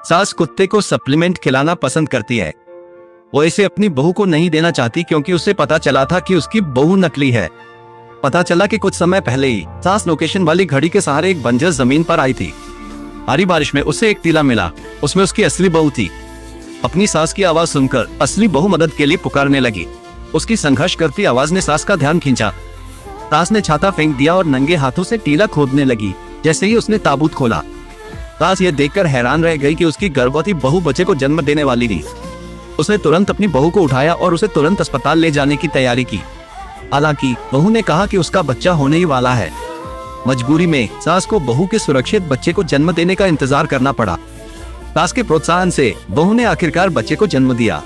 सास कुत्ते को सप्लीमेंट खिलाना पसंद करती है। वो इसे अपनी बहू को नहीं देना चाहती क्योंकि उसे पता चला था कि उसकी बहू नकली है। पता चला कि कुछ समय पहले ही सास लोकेशन वाली घड़ी के सहारे एक बंजर जमीन पर आई थी। भारी बारिश में उसे एक टीला मिला, उसमें उसकी असली बहू थी। अपनी सास की आवाज सुनकर असली बहू मदद के लिए पुकारने लगी। उसकी संघर्ष करती आवाज ने सास का ध्यान खींचा। सास ने छाता फेंक दिया और नंगे हाथों से टीला खोदने लगी। जैसे ही उसने ताबूत खोला, सास ये देखकर हैरान रह गई कि उसकी गर्भवती बहू बच्चे को जन्म देने वाली थी। उसने तुरंत अपनी बहू को उठाया और उसे तुरंत अस्पताल ले जाने की तैयारी की। हालांकि बहू ने कहा कि उसका बच्चा होने ही वाला है। मजबूरी में सास को बहू के सुरक्षित बच्चे को जन्म देने का इंतजार करना पड़ा। सास के प्रोत्साहन से बहू ने आखिरकार बच्चे को जन्म दिया।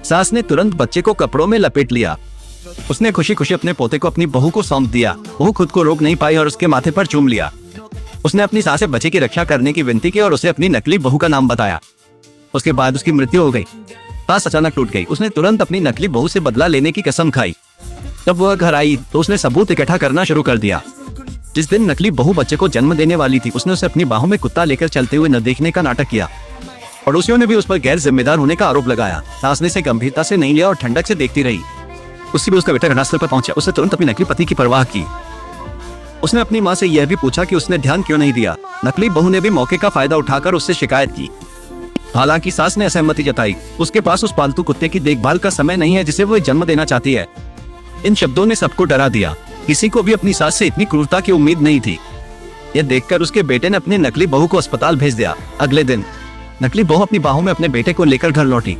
सास ने तुरंत बच्चे को कपड़ों में लपेट लिया। उसने खुशी खुशी अपने पोते को अपनी बहू को सौंप दिया। बहू खुद को रोक नहीं पाई और उसके माथे पर चूम लिया। उसने अपनी सास से बच्चे की रक्षा करने की विनती की और उसे अपनी नकली बहू का नाम बताया। उसके बाद उसकी मृत्यु हो गई। सास अचानक टूट गई। उसने तुरंत अपनी नकली बहू से बदला लेने की कसम खाई। जब वह घर आई तो उसने सबूत इकट्ठा करना शुरू कर दिया। जिस दिन नकली बहू बच्चे को जन्म देने वाली थी, उसने उसे अपनी बाहों में कुत्ता लेकर चलते हुए न देखने का नाटक किया। पड़ोसियों ने भी उस पर गैर जिम्मेदार होने का आरोप लगाया। सास ने इसे गंभीरता से नहीं लिया और ठंडक से देखती रही। उससे भी उसका बेटा घटनास्थल पर पहुंचा। उसने तुरंत अपनी नकली पति की परवाह की। उसने अपनी मां से यह भी पूछा कि उसने ध्यान क्यों नहीं दिया। नकली बहू ने भी मौके का फायदा उठाकर उससे शिकायत की। हालांकि सास ने असहमति जताई। उसके पास उस पालतू कुत्ते की देखभाल का समय नहीं है जिसे वो जन्म देना चाहती है। इन शब्दों ने सबको डरा दिया। किसी को भी अपनी सास से इतनी क्रूरता की उम्मीद नहीं थी। यह देखकर उसके बेटे ने अपनी नकली बहू को अस्पताल भेज दिया। अगले दिन नकली बहू अपनी बाहों में अपने बेटे को लेकर घर लौटी।